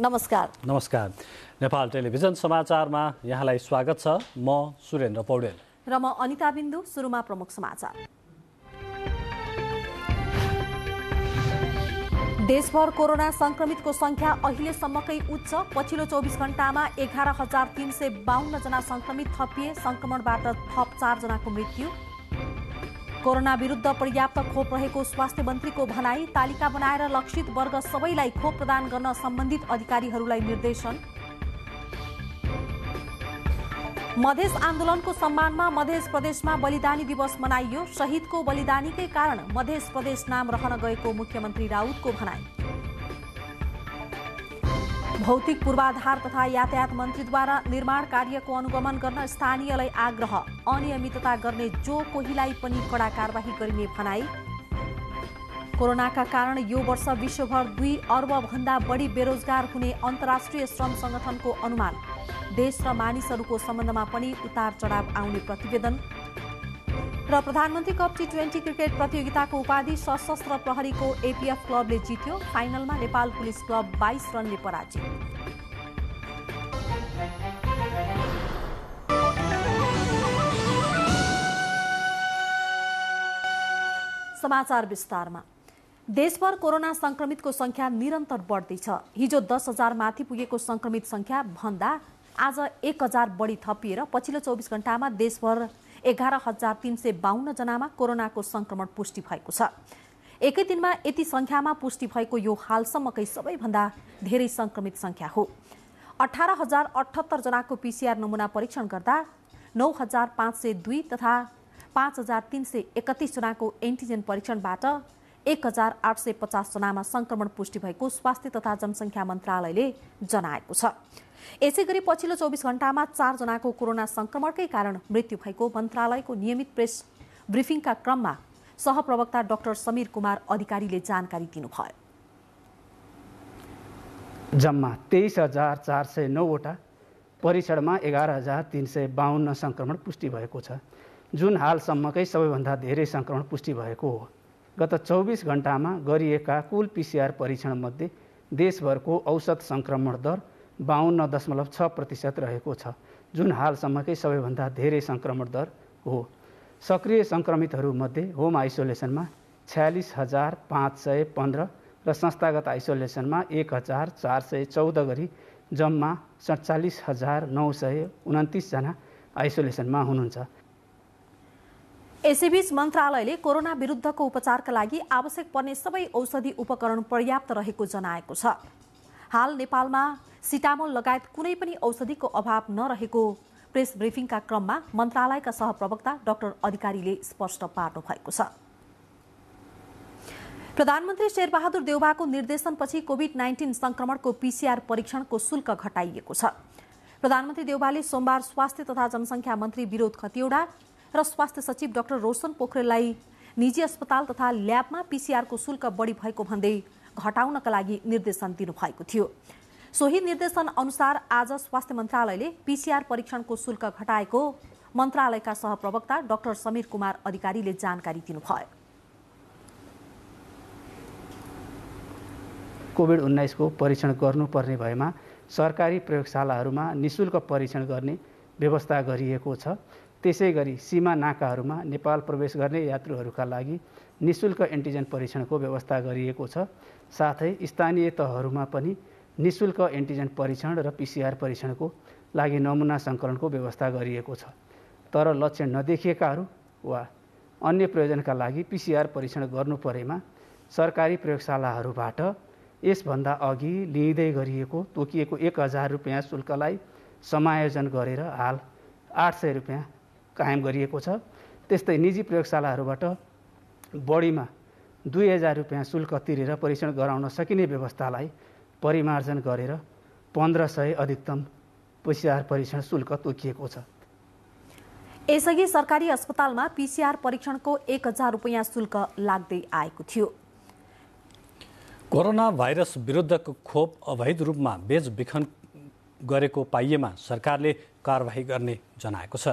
नमस्कार। नमस्कार। नेपाल टेलिभिजन समाचारमा यहाँलाई स्वागत छ। म सुरेन्द्र पौडेल र म अनिता बिन्दु। सुरुमा प्रमुख समाचार। देशभर कोरोना संक्रमितको संख्या अहिलेसम्मकै उच्च। पछिल्लो 24 घण्टामा 11,352 जना संक्रमित थपिए। संक्रमणबाट थप 4 जनाको मृत्यु। कोरोना विरुद्ध पर्याप्त खोप रहेको स्वास्थ्य मन्त्रीको भनाई। तालिका बनाएर लक्षित वर्ग सबैलाई खोप प्रदान गर्न सम्बन्धित अधिकारीहरूलाई निर्देशन। मधेस आन्दोलनको सम्मानमा मध्य प्रदेशमा बलिदानी दिवस मनाइयो। शहीदको बलिदानीकै कारण मध्य प्रदेश नाम रहन गएको मुख्यमन्त्री राउतको भनाई। भौतिक पूर्वाधार तथा यातायात मन्त्रीद्वारा निर्माण कार्यको अनुगमन गर्न स्थानीयलाई आग्रह। अनियमितता गर्ने जो कोहीलाई पनि कडा कारबाही गरिने भनाई। कोरोनाका कारण यो वर्ष विश्वभर 2 अर्ब भन्दा बढी बेरोजगार हुने अन्तर्राष्ट्रिय श्रम संगठनको अनुमान। देश र मानिसहरूको सम्बन्धमा पनि उतार चढाव आउने प्रतिवेदन। र प्रधानमन्त्री कप T20 क्रिकेट प्रतियोगिताको उपाधि सशस्त्र प्रहरीको एपीएफ क्लबले जित्यो। फाइनलमा नेपाल पुलिस क्लब 22 रनले पराजित। समाचार विस्तारमा। देशभर कोरोना संक्रमितको संख्या निरन्तर बढ्दैछ। हिजो 10,000 माथि पुगेको संक्रमित संख्या भन्दा आज 1,000 बढी थपिएर पछिल्लो 24 घण्टामा देशभर 11,352 जनामा कोरोनाको संक्रमण पुष्टि भएको छ। एकै दिनमा यति संख्यामा पुष्टि भएको यो हालसम्मकै सबैभन्दा धेरै संक्रमित संख्या हो। 18,078 जनाको पीसीआर नमुना परीक्षण गर्दा 9,502 तथा 5,331 जनाको एन्टिजेन परीक्षणबाट 1,850 जनामा संक्रमण पुष्टि भएको स्वास्थ्य तथा जनसङ्ख्या मन्त्रालयले जनाएको छ। यसैगरी पछिल्लो 24 घण्टामा 4 जनाको कोरोना संक्रमणकै कारण मृत्यु भएको मन्त्रालयको नियमित प्रेस ब्रिफिङका क्रममा सहप्रवक्ता डाक्टर समीर कुमार अधिकारीले जानकारी दिनुभयो। जम्मा 23,409 वटा परीक्षणमा 11,352 संक्रमण पुष्टि भएको छ, जुन हालसम्मकै सबैभन्दा धेरै संक्रमण पुष्टि भएको हो। गत 24 घण्टामा गरिएका कुल पीसीआर परीक्षणमध्ये देशभरको औसत संक्रमण दर 52.6% रहेको छ, जुन हालसम्मकै सबैभन्दा धेरै संक्रमण दर हो। सक्रिय संक्रमितहरूमध्ये होम आइसोलेसनमा 46,515 र संस्थागत आइसोलेसनमा 1,414 गरी जम्मा 47,929 जना आइसोलेसनमा हुनुहुन्छ। यसैबीच मन्त्रालयले कोरोना विरुद्धको उपचारका लागि आवश्यक पर्ने सबै औषधि उपकरण पर्याप्त रहेको जनाएको छ। हाल नेपालमा सिटामोल लगायत कुनै पनि औषधिको अभाव नरहेको प्रेस ब्रिफिङका क्रममा मन्त्रालयका सहप्रवक्ता डाक्टर अधिकारीले स्पष्ट पार्नु भएको छ। प्रधानमन्त्री शेरबहादुर देउवाको निर्देशनपछि कोभिड-19 संक्रमणको पीसीआर परीक्षणको शुल्क घटाइएको छ। प्रधानमन्त्री देउवाले सोमबार स्वास्थ्य तथा जनसङ्ख्या मन्त्री विनोद खतिवडा र स्वास्थ्य सचिव डाक्टर रोशन पोखरेललाई निजी अस्पताल तथा ल्याबमा पीसीआरको शुल्क बढी भएको भन्दै घटाउनका लागि निर्देशन दिनुभएको थियो। सोही निर्देशन अनुसार आज स्वास्थ्य मन्त्रालयले पीसीआर परीक्षणको शुल्क घटाएको मन्त्रालयका सहप्रवक्ता डाक्टर समीर कुमार अधिकारीले जानकारी दिनुभयो। कोभिड-19 को परीक्षण गर्नुपर्ने भएमा सरकारी प्रयोगशालाहरूमा निशुल्क परीक्षण गर्ने व्यवस्था गरिएको छ। त्यसैगरी सीमा नाकाहरूमा नेपाल प्रवेश गर्ने यात्रुहरूका लागि निशुल्क एन्टिजेन परीक्षणको व्यवस्था गरिएको छ। साथै स्थानीय तहहरूमा पनि निशुल्क एन्टिजेन परीक्षण र पीसीआर परीक्षणको लागि नमुना सङ्कलनको व्यवस्था गरिएको छ। तर लक्षण नदेखिएकाहरू वा अन्य प्रयोजनका लागि पीसीआर परीक्षण गर्नुपरेमा सरकारी प्रयोगशालाहरूबाट यसभन्दा अघि लिँदै गरिएको तोकिएको 1,000 रुपियाँ शुल्कलाई समायोजन गरेर हाल 800 रुपियाँ कायम गरिएको छ। त्यस्तै निजी प्रयोगशालाहरूबाट बढीमा 2,000 रुपियाँ शुल्क तिरेर परीक्षण गराउन सकिने व्यवस्थालाई परिमार्जन गरेर 1,500 अधिकतम पीसीआर परीक्षण शुल्क तोकिएको छ। यसअघि सरकारी अस्पतालमा पीसीआर परीक्षणको 1,000 रुपियाँ शुल्क लाग्दै आएको थियो। कोरोना भाइरस विरुद्धको खोप अवैध रूपमा बेचबिखन गरेको पाइएमा सरकारले कारबाही गर्ने जनाएको छ।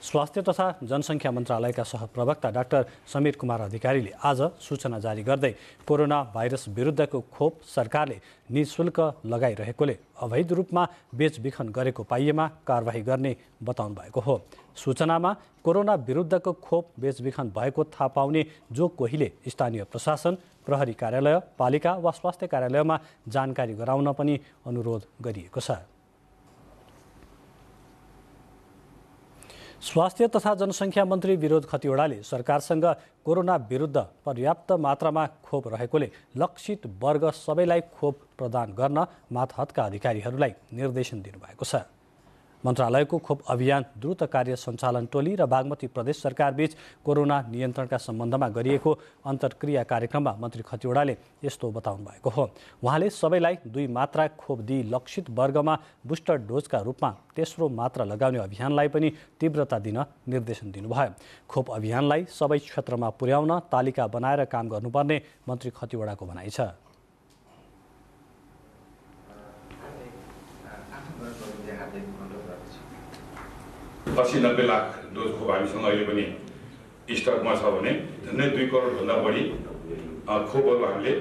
स्वास्थ्य तथा जनसङ्ख्या मन्त्रालयका सहप्रवक्ता डाक्टर समीर कुमार अधिकारीले आज सूचना जारी गर्दै कोरोना भाइरस विरुद्धको खोप सरकारले निःशुल्क लगाइरहेकोले अवैध रूपमा बेचबिखन गरेको पाइएमा कारबाही गर्ने बताउनु भएको हो। सूचनामा कोरोना विरुद्धको खोप बेचबिखन भएको थाहा पाउने जो कोहीले स्थानीय प्रशासन, प्रहरी कार्यालय, पालिका वा स्वास्थ्य कार्यालयमा जानकारी गराउन पनि अनुरोध गरिएको छ। स्वास्थ्य तथा जनसङ्ख्या मन्त्री विनोद खतिवडाले सरकारसँग कोरोना विरुद्ध पर्याप्त मात्रामा खोप रहेकोले लक्षित वर्ग सबैलाई खोप प्रदान गर्न मातहतका अधिकारीहरूलाई निर्देशन दिनुभएको छ। मन्त्रालयको खोप अभियान द्रुत कार्य सञ्चालन टोली र बागमती प्रदेश सरकारबीच कोरोना नियन्त्रणका सम्बन्धमा गरिएको अन्तर्क्रिया कार्यक्रममा मन्त्री खतिवडाले यस्तो बताउनु भएको हो। उहाँले सबैलाई 2 मात्रा खोप दिई लक्षित वर्गमा बुस्टर डोजका रूपमा तेस्रो मात्रा लगाउने अभियानलाई पनि तीव्रता दिन निर्देशन दिनुभयो। खोप अभियानलाई सबै क्षेत्रमा पुर्याउन तालिका बनाएर काम गर्नुपर्ने मन्त्री खतिवडाको भनाइ छ। 80-90 लाख डोज खोप हामीसँग अहिले पनि स्टकमा छ भने झन्डै 2 करोडभन्दा बढी खोपहरू हामीले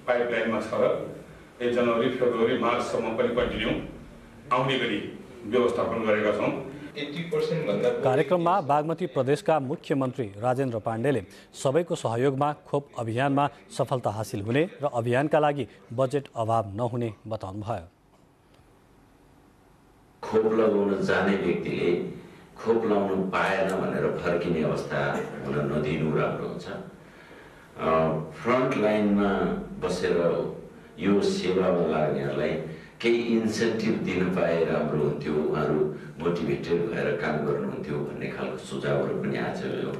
पाइपलाइनमा छ र जनवरी, फेब्रुअरी, मार्चसम्म पनि कन्टिन्यू आउने गरी व्यवस्थापन गरेका छौँ। 80% भन्दा कार्यक्रममा बागमती प्रदेशका मुख्यमन्त्री राजेन्द्र पाण्डेले सबैको सहयोगमा खोप अभियानमा सफलता हासिल हुने र अभियानका लागि बजेट अभाव नहुने बताउनुभयो। खोप लगाउन जाने व्यक्तिले खोप लाउनु पाएन भनेर फर्किने अवस्था हुन नदिनु राम्रो हुन्छ। फ्रन्ट लाइनमा बसेर यो सेवामा लाग्नेहरूलाई केही इन्सेन्टिभ दिन पाए राम्रो हुन्थ्यो, उहाँहरू मोटिभेटेड भएर काम गर्नुहुन्थ्यो भन्ने खालको सुझावहरू पनि आयो।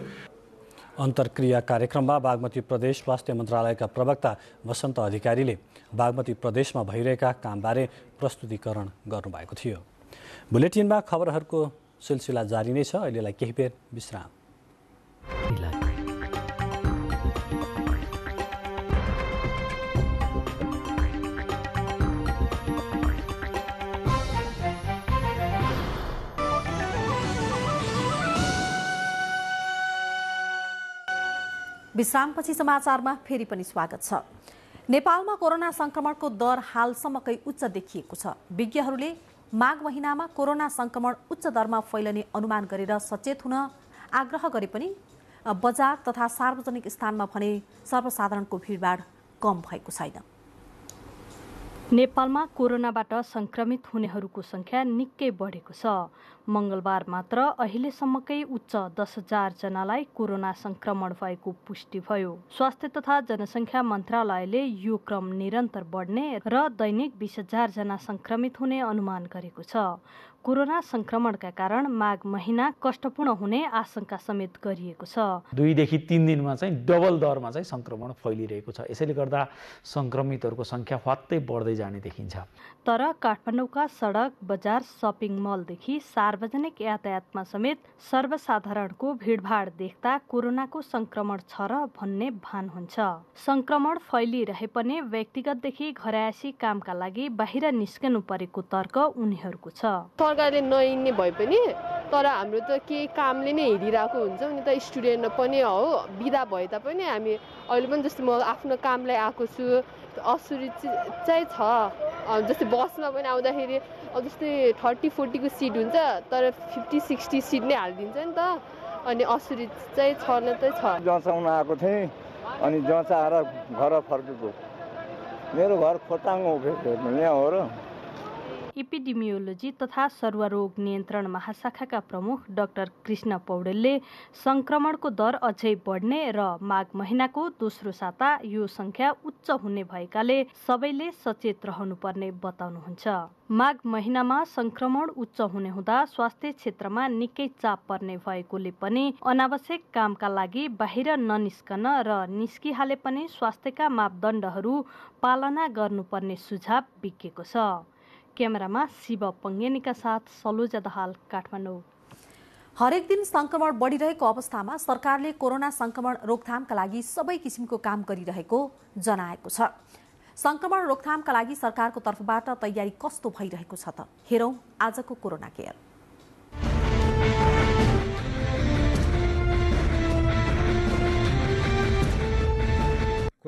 अन्तर्क्रिया कार्यक्रममा बागमती प्रदेश स्वास्थ्य मन्त्रालयका प्रवक्ता वसन्त अधिकारीले बागमती प्रदेशमा भइरहेका कामबारे प्रस्तुतिकरण गर्नुभएको थियो। बुलेटिनमा खबरहरूको सिलसिला जारी नै छ। अहिलेलाई केही बेर विश्राम। विश्रामपछि समाचारमा फेरि पनि स्वागत छ। नेपालमा कोरोना संक्रमणको दर हालसम्मकै उच्च देखिएको छ। विज्ञहरूले माघ महिनामा कोरोना संक्रमण उच्च दरमा फैलने अनुमान गरेर सचेत हुन आग्रह गरे पनि बजार तथा सार्वजनिक स्थानमा भने सर्वसाधारणको भिडभाड कम भएको छैन। नेपालमा कोरोनाबाट संक्रमित हुनेहरूको संख्या निकै बढेको छ। मंगलबार मात्र अहिलेसम्मकै उच्च 10,000 जनालाई कोरोना संक्रमण भएको पुष्टि भयो। स्वास्थ्य तथा जनसङ्ख्या मन्त्रालयले यो क्रम निरन्तर बढ्ने र दैनिक 20,000 जना संक्रमित हुने अनुमान गरेको छ। कोरोना संक्रमणका कारण माघ महिना कष्टपूर्ण हुने आशंका समेत गरिएको छ। 2 देखि 3 दिनमा चाहिँ डबल दरमा चाहिँ संक्रमण फैलिरहेको छ। यसैले गर्दा संक्रमितहरूको संख्या फत्तै बढ्दै जाने देखिन्छ। तर काठमाडौँका सडक, बजार, सपिङ मलदेखि सार्वजनिक यातायातमा समेत सर्वसाधारणको भिडभाड देख्दा कोरोनाको संक्रमण छ र भन्ने भान हुन्छ। संक्रमण फैलिरहे पनि व्यक्तिगतदेखि घरयासी कामका लागि बाहिर निस्कनु परेको तर्क उनीहरूको छ। सरकारले नहिँड्ने भए पनि तर हाम्रो त केही कामले नै हिँडिरहेको हुन्छ नि त। स्टुडेन्ट पनि हो, बिदा भए तापनि हामी अहिले पनि जस्तै म आफ्नो कामलाई आएको छु, असुरक्षित चाहिँ छ। जस्तै बसमा पनि आउँदाखेरि जस्तै 30-40 को सिट हुन्छ तर 50-60 सिट नै हालिदिन्छ नि त। अनि असुरक्षित चाहिँ छ न त छ। जँचाउन आएको थिएँ अनि जँचाएर घर फर्केको। मेरो घर खोटाङ हो, यहाँ हो र। एपिडेमियोलोजी तथा सर्वरोग नियन्त्रण महाशाखाका प्रमुख डाक्टर कृष्ण पौडेलले संक्रमणको दर अझै बढ्ने र माघ महिनाको दोस्रो साता यो संख्या उच्च हुने भएकाले सबैले सचेत रहनुपर्ने बताउनुहुन्छ। माघ महिनामा संक्रमण उच्च हुने हुँदा स्वास्थ्य क्षेत्रमा निकै चाप पर्ने भएकोले पनि अनावश्यक कामका लागि बाहिर ननिस्कन र निस्किहाले पनि स्वास्थ्यका मापदण्डहरू पालना गर्नुपर्ने सुझाव बिकेको छ। क्यामेरामा शिव पंगेनीका साथ सलोजा दहाल, काठमाडौँ। हरेक दिन संक्रमण बढिरहेको अवस्थामा सरकारले कोरोना संक्रमण रोकथामका लागि सबै किसिमको काम गरिरहेको जनाएको छ। संक्रमण रोकथामका लागि सरकारको तर्फबाट तयारी कस्तो भइरहेको छ त हेरौं आजको कोरोना केयर।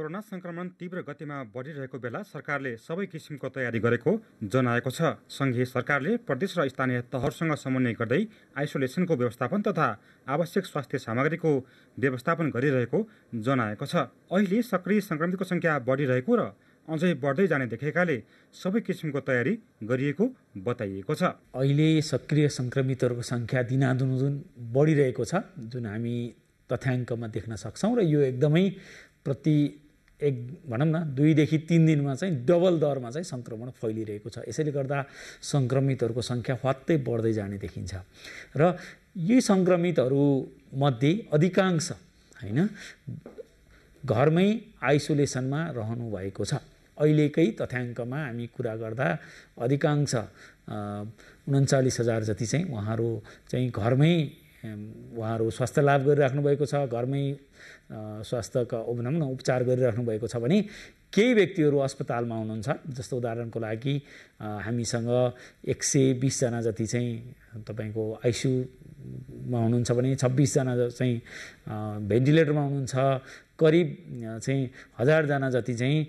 कोरोना संक्रमण तीव्र गतिमा बढिरहेको बेला सरकारले सबै किसिमको तयारी गरेको जनाएको छ। संघीय सरकारले प्रदेश र स्थानीय तहहरूसँग समन्वय गर्दै आइसोलेसनको व्यवस्थापन तथा आवश्यक स्वास्थ्य सामग्रीको व्यवस्थापन गरिरहेको जनाएको छ। अहिले सक्रिय संक्रमितको संख्या बढिरहेको र अझै बढ्दै जाने देखेकाले सबै किसिमको तयारी गरिएको बताइएको छ। अहिले सक्रिय संक्रमितहरूको संख्या दिनादिन बढिरहेको छ, जुन हामी तथ्याङ्कमा देख्न सक्छौँ र यो एकदमै भनौँ न 2 देखि 3 दिनमा चाहिँ डबल दरमा चाहिँ संक्रमण फैलिरहेको छ। यसैले गर्दा संक्रमितहरूको संख्या फत्तै बढ्दै जाने देखिन्छ र यी संक्रमितहरूमध्ये अधिकांश हैन घरमै आइसोलेसनमा रहनु भएको छ। अहिलेकै तथ्याङ्कमा हामी कुरा गर्दा अधिकांश 39,000 जति चाहिँ उहाँहरू चाहिँ घरमै स्वास्थ्य लाभ गरिराख्नु भएको छ, घरमै स्वास्थ्यका भनौँ न उपचार गरिराख्नु भएको छ भने केही व्यक्तिहरू अस्पतालमा हुनुहुन्छ। जस्तो उदाहरणको लागि हामीसँग 120 जना जति चाहिँ तपाईको आइसियुमा हुनुहुन्छ भने 26 जना चाहिँ भेन्टिलेटरमा हुनुहुन्छ, करिब चाहिँ 1000 जना जति चाहिँ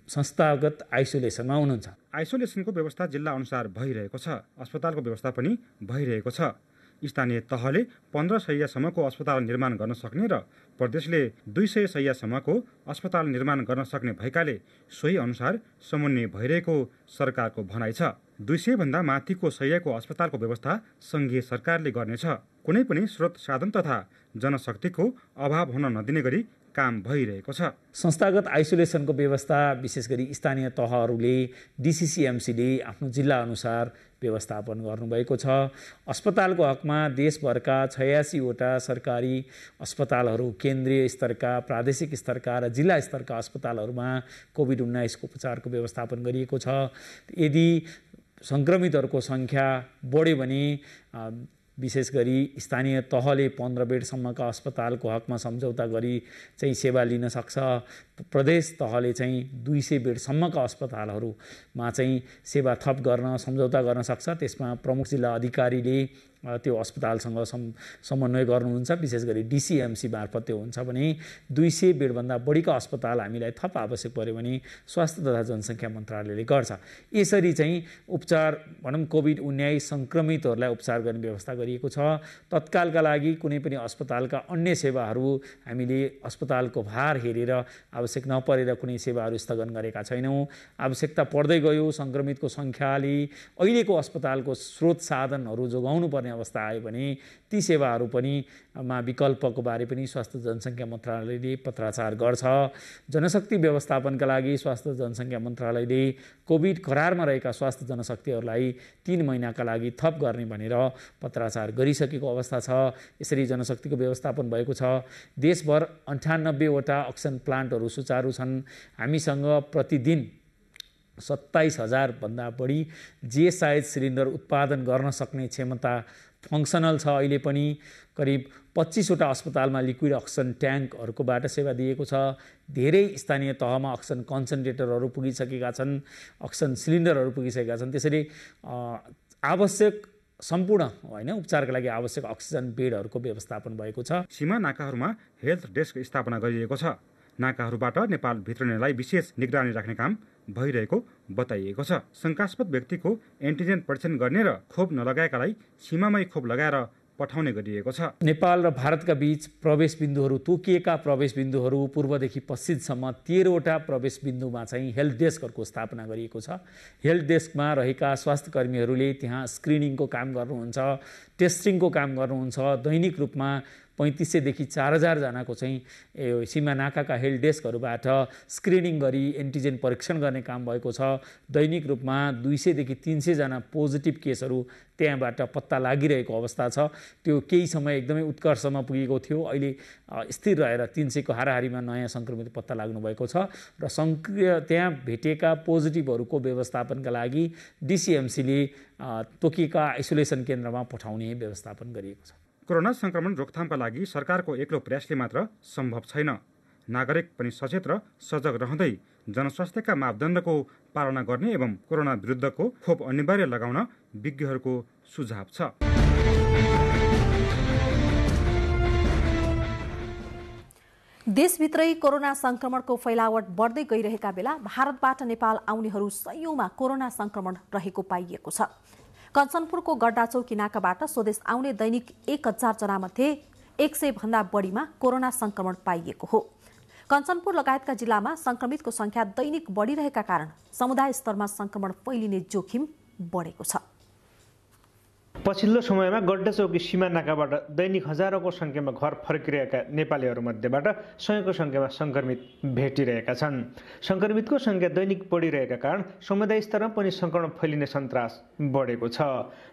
संस्थागत आइसोलेसनमा हुनुहुन्छ। आइसोलेसनको व्यवस्था जिल्ला अनुसार भइरहेको छ। अस्पतालको व्यवस्था पनि भइरहेको छ। स्थानीय तहले 15 शय्यासम्मको अस्पताल निर्माण गर्न सक्ने र प्रदेशले 200 शय्यासम्मको अस्पताल निर्माण गर्न सक्ने भएकाले सोही अनुसार समन्वय भइरहेको सरकारको भनाइ छ। 200 भन्दा माथिको शय्याको अस्पतालको व्यवस्था संघीय सरकारले गर्नेछ। कुनै पनि स्रोत साधन तथा जनशक्तिको अभाव हुन नदिने गरी काम भइरहेको छ। संस्थागत आइसोलेसनको व्यवस्था विशेष गरी स्थानीय तहहरूले डिसिसिएमसीले आफ्नो जिल्ला अनुसार व्यवस्थापन गर्नुभएको छ। अस्पतालको हकमा देशभरका 86 वटा सरकारी अस्पतालहरू, केन्द्रीय स्तरका, प्रादेशिक स्तरका र जिल्ला स्तरका अस्पतालहरूमा कोभिड-19 को उपचारको व्यवस्थापन गरिएको छ। यदि संक्रमितहरूको संख्या बढ्यो भने विशेष गरी स्थानीय तहले 15 बेडसम्मका अस्पतालको हकमा सम्झौता गरी चाहिँ सेवा लिन सक्छ। प्रदेश तहले चाहिँ 200 बेडसम्मका अस्पतालहरूमा चाहिँ सेवा थप गर्न सम्झौता गर्न सक्छ। त्यसमा प्रमुख जिल्ला अधिकारीले त्यो अस्पतालसँग समन्वय गर्नुहुन्छ। विशेष गरी डिसिएमसी मार्फत त्यो हुन्छ भने 200 बेडभन्दा बढीका अस्पताल हामीलाई थप आवश्यक पर्यो भने स्वास्थ्य तथा जनसङ्ख्या मन्त्रालयले गर्छ। यसरी चाहिँ उपचार भनौँ कोभिड-19 संक्रमितहरूलाई उपचार गर्ने व्यवस्था गरिएको छ। तत्कालका लागि कुनै पनि अस्पतालका अन्य सेवाहरू हामीले अस्पतालको भार हेरेर आवश्यक नपरेर कुनै सेवाहरू स्थगन गरेका छैनौँ। आवश्यकता पर्दै गयो संक्रमितको संख्याले अहिलेको अस्पतालको स्रोत साधनहरू जोगाउनु पर्ने अवस्था आयो भने ती सेवाहरू पनि विकल्पको बारे पनि स्वास्थ्य जनसङ्ख्या मन्त्रालयले पत्राचार गर्छ। जनशक्ति व्यवस्थापनका लागि स्वास्थ्य जनसङ्ख्या मन्त्रालयले कोभिड करारमा रहेका स्वास्थ्य जनशक्तिहरूलाई 3 महिनाका लागि थप गर्ने भनेर पत्राचार गरिसकेको अवस्था छ। यसरी जनशक्तिको व्यवस्थापन भएको छ। देशभर 98 वटा अक्सिजन प्लान्टहरू सुचारू छन्। हामीसँग प्रतिदिन 27,000 भन्दा बढी जीएसआइएच सिलिन्डर उत्पादन गर्न सक्ने क्षमता फङ्सनल छ। अहिले पनि करिब 25 वटा अस्पतालमा लिक्विड अक्सिजन ट्याङ्कहरूकोबाट सेवा दिएको छ। धेरै स्थानीय तहमा अक्सिजन कन्सन्ट्रेटरहरू पुगिसकेका छन्, अक्सिजन सिलिन्डरहरू पुगिसकेका छन्। त्यसरी आवश्यक सम्पूर्ण उपचारका लागि आवश्यक अक्सिजन बेडहरूको व्यवस्थापन भएको छ। सीमा नाकाहरूमा हेल्थ डेस्क स्थापना गरिएको छ। नाकाहरूबाट नेपाल भित्रनेलाई विशेष निगरानी राख्ने काम भइरहेको बताइएको छ। शङ्कास्पद व्यक्तिको एन्टिजेन परीक्षण गर्ने र खोप नलगाएकालाई सीमामै खोप लगाएर पठाउने गरिएको छ। नेपाल र भारतका बीच प्रवेश बिन्दुहरू तोकिएका प्रवेश बिन्दुहरू पूर्वदेखि पश्चिमसम्म 13 वटा प्रवेश बिन्दुमा चाहिँ हेल्थ डेस्कहरूको स्थापना गरिएको छ। हेल्थ डेस्कमा रहेका स्वास्थ्य कर्मीहरूले त्यहाँ स्क्रिनिङको काम गर्नुहुन्छ, टेस्टिङको काम गर्नुहुन्छ। दैनिक रूपमा 3500 देखि 4000 जनाको चाहिँ सीमा नाकाका हेल्थ डेस्कहरूबाट स्क्रिनिङ गरी एन्टिजेन परीक्षण गर्ने काम भएको छ। दैनिक रूपमा 200 देखि 300 जना पोजिटिभ केसहरू त्यहाँबाट पत्ता लागिरहेको अवस्था छ। त्यो केही समय एकदमै उत्कर्षमा पुगेको थियो, अहिले स्थिर रहेर 300 को हाराहारीमा नयाँ सङ्क्रमित पत्ता लाग्नु भएको छ र त्यहाँ भेटेका पोजिटिभहरूको व्यवस्थापनका लागि डिसिएमसीले तोकिएका आइसोलेसन केन्द्रमा पठाउने व्यवस्थापन गरिएको छ। कोरोना संक्रमण रोकथामका लागि सरकारको एक्लो प्रयासले मात्र सम्भव छैन। नागरिक पनि सचेत र सजग रहँदै जनस्वास्थ्यका मापदण्डको पालना गर्ने एवं कोरोना विरुद्धको खोप अनिवार्य लगाउन विज्ञहरूको सुझाव छ। देशभित्रै कोरोना संक्रमणको फैलावट बढ्दै गइरहेका बेला भारतबाट नेपाल आउनेहरू सयौंमा कोरोना संक्रमण रहेको पाइएको छ। कञ्चनपुरको गड्डाचौकी नाकाबाट स्वदेश आउने दैनिक 1000 जनामध्ये 100 भन्दा बढीमा कोरोना संक्रमण पाइएको हो। कञ्चनपुर लगायतका जिल्लामा संक्रमितको संख्या दैनिक बढिरहेका कारण समुदाय स्तरमा संक्रमण फैलिने जोखिम बढेको छ। पछिल्लो समयमा गड्डाचौकी सीमा नाकाबाट दैनिक हजारौंको संख्यामा घर फर्किरहेका नेपालीहरूमध्येबाट सयौंको संख्यामा संक्रमित भेटिरहेका छन्। संक्रमितको संख्या दैनिक बढिरहेका कारण समुदाय स्तरमा पनि संक्रमण फैलिने सन्तास बढेको छ।